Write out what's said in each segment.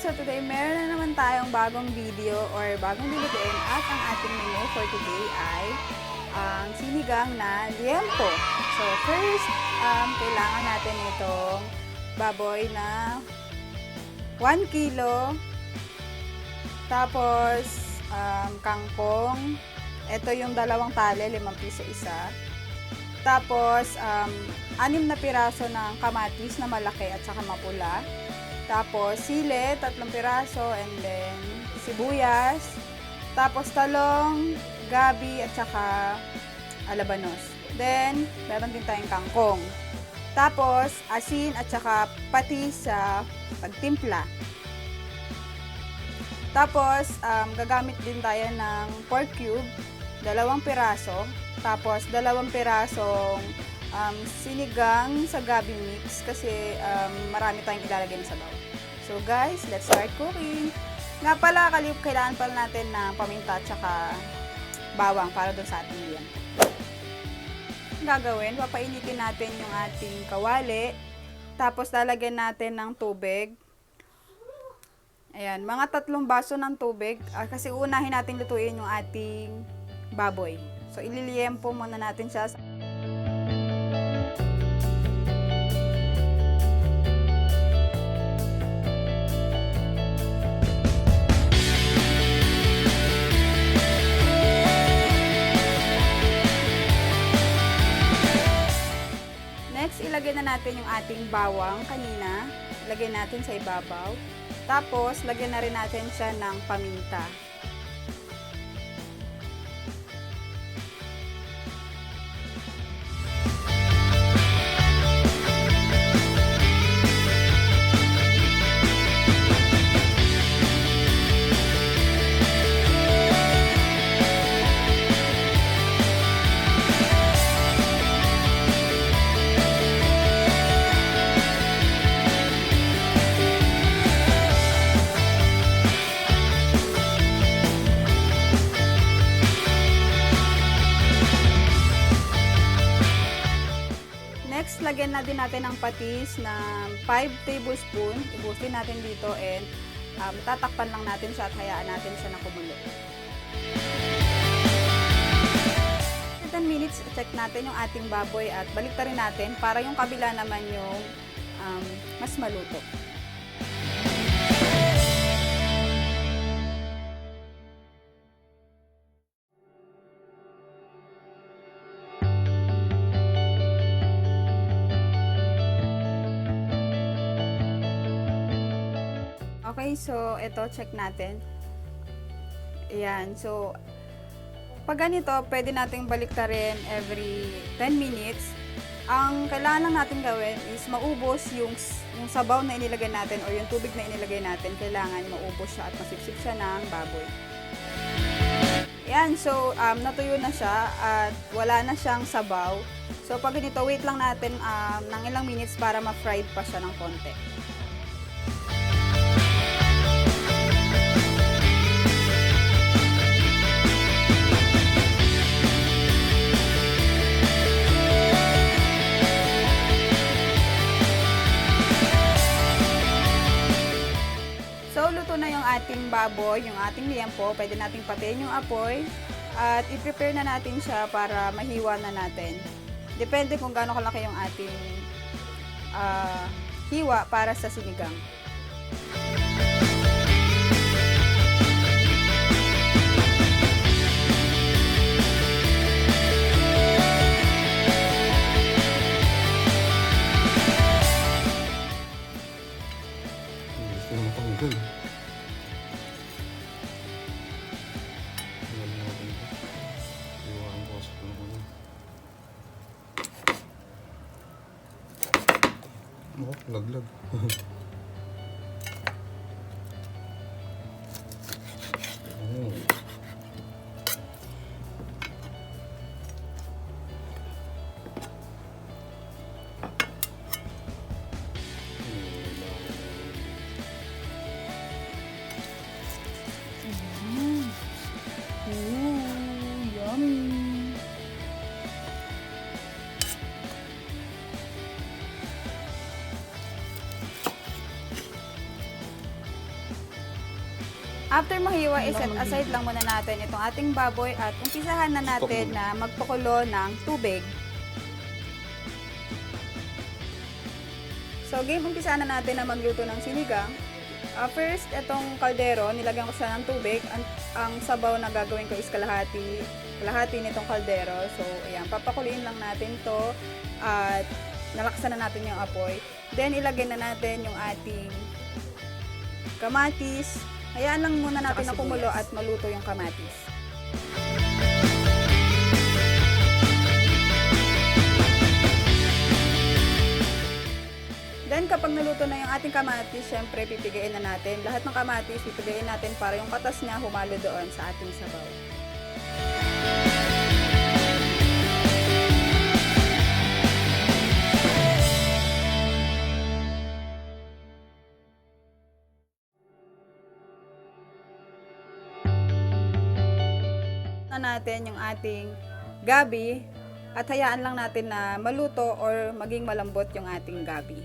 So today meron na naman tayong bagong video or bagong lulutuin at ang ating menu for today ay ang sinigang na liempo. So first, kailangan natin itong baboy na 1 kilo. Tapos, kangkong. Ito yung 2 tali, 5 piso isa. Tapos, 6 na piraso ng kamatis na malaki at saka mapula. Tapos, sili, 3 piraso, and then sibuyas. Tapos, talong, gabi, at saka alabanos. Then, meron din tayong kangkong. Tapos, asin at saka patis sa pagtimpla. Tapos, gagamit din tayo ng pork cube, 2 piraso. Tapos, 2 pirasong sinigang sa gabi mix kasi marami tayong ilalagay na sabaw. So guys, let's start cooking. Nga pala, kailangan pala natin ng paminta at saka bawang para doon sa ating liempo. Gagawin, papainitin natin yung ating kawali. Tapos lalagyan natin ng tubig. Ayan, mga 3 baso ng tubig kasi unahin natin lutuin yung ating baboy. So ililiempo muna natin siya. Next, ilagay na natin yung ating bawang kanina. Ilagay natin sa ibabaw. Tapos, lagyan na rin natin siya ng paminta. Next, lagyan na din natin ng patis na 5 tablespoon. Ibusin natin dito and tatakpan lang natin siya at hayaan natin siya na kumulo. 10 minutes, check natin yung ating baboy at baliktarin natin para yung kabila naman yung mas maluto. Okay, so ito, check natin. Ayan, so pag ganito, pwede nating baliktarin every 10 minutes. Ang kailangan lang natin gawin is maubos yung sabaw na inilagay natin o yung tubig na inilagay natin. Kailangan maubos siya at masipsip siya ng baboy. Ayan, so natuyo na siya at wala na siyang sabaw. So pag ganito, wait lang natin ng ilang minutes para ma-fried pa siya ng konti. Luto na yung ating baboy, yung ating liempo. Pwede nating patayin yung apoy at i-prepare na natin siya para mahiwa na natin. Depende kung gaano kalaki yung ating hiwa para sa sinigang. Oh, laglag. Yummy! After mahiwa, iset aside lang muna natin itong ating baboy at umpisahan na natin na magpakulo ng tubig. So, game, umpisahan na natin na magluto ng sinigang. First, itong kaldero, nilagyan ko siya ng tubig. Ang sabaw na gagawin ko is kalahati nitong kaldero. So, ayan, papakuliin lang natin to at nalakasan na natin yung apoy. Then, ilagay na natin yung ating kamatis. Hayaan lang muna natin na kumulo at maluto yung kamatis. Then, kapag naluto na yung ating kamatis, syempre, pipigayin na natin. Lahat ng kamatis, pipigayin natin para yung katas niya humalo doon sa ating sabaw. Natin yung ating gabi at hayaan lang natin na maluto or maging malambot yung ating gabi.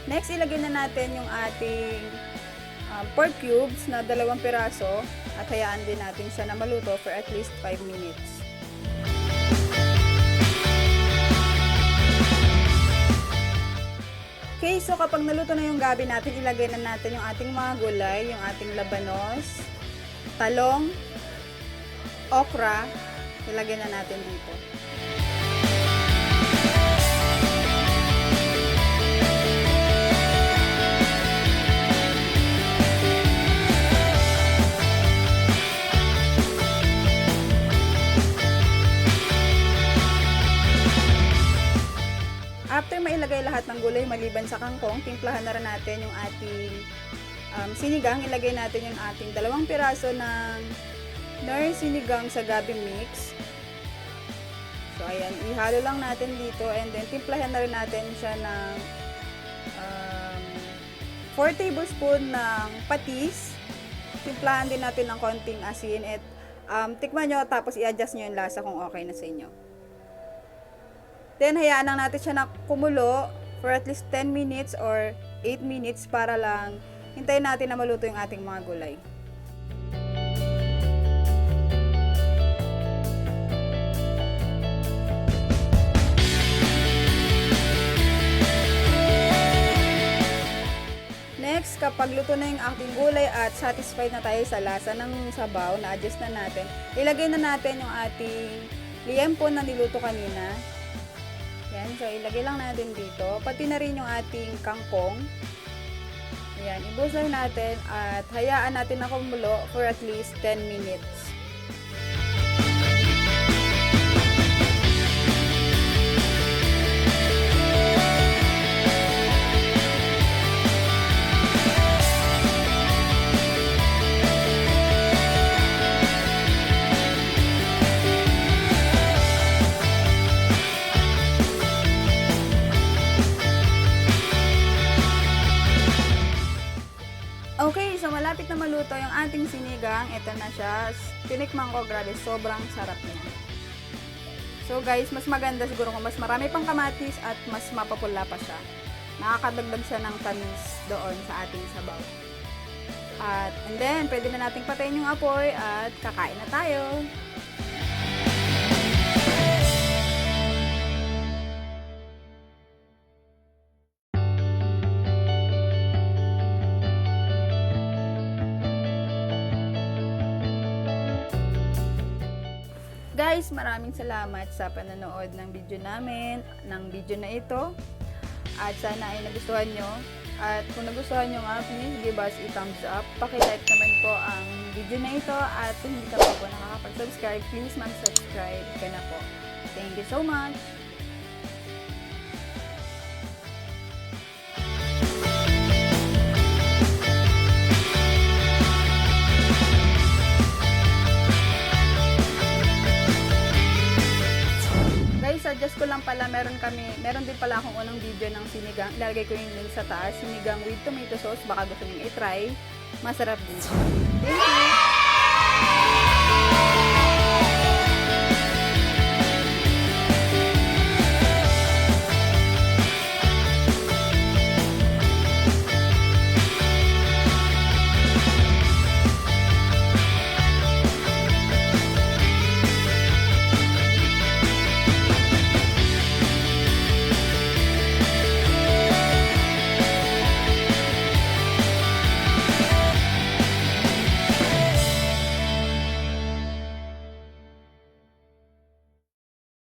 Next, ilagay na natin yung ating pork cubes na 2 piraso at hayaan din natin siya na maluto for at least 5 minutes. Okay, so kapag naluto na yung gabi natin, ilagay na natin yung ating mga gulay, yung ating labanos, talong, okra, ilagay na natin dito. After mailagay lahat ng gulay maliban sa kangkong, timplahan na rin natin yung ating sinigang. Ilagay natin yung ating 2 piraso ng Nor sinigang sa gabi mix. So ayan, ihalo lang natin dito and then timplahan na rin natin siya ng 4 tablespoon ng patis. Timplahan din natin ng konting asin at tikman nyo tapos i-adjust nyo yung lasa kung okay na sa inyo. Then, hayaan lang natin siya na kumulo for at least 10 minutes or 8 minutes para lang hintayin natin na maluto yung ating mga gulay. Next, kapag luto na yung ating gulay at satisfied na tayo sa lasa ng sabaw, na-adjust na natin, ilagay na natin yung ating liempo na niluto kanina. Yan, so ilagay lang natin dito. Pati na rin yung ating kangkong. Yan, ibuhos lang natin at hayaan natin na kumulo for at least 10 minutes. Okay, so malapit na maluto yung ating sinigang. Ito na siya. Tinikman ko, grabe, sobrang sarap niya. So guys, mas maganda siguro kung mas marami pang kamatis at mas mapapula pa siya. Nakakadagdag siya ng tamis doon sa ating sabaw. And then, pwede na nating patayin yung apoy at kakain na tayo. Guys, maraming salamat sa panonood ng video namin, ng video na ito. At sana ay nagustuhan nyo. At kung nagustuhan nyo nga, please give us a thumbs up. Paki-like naman po ang video na ito. At kung hindi ka pa po nakakapag-subscribe, please mag-subscribe ka na po. Thank you so much! Suggest ko lang pala, meron din pala akong unang video ng sinigang. Ilalagay ko yung link sa taas. Sinigang with tomato sauce. Baka gusto nyo i-try. Masarap din. Thank you!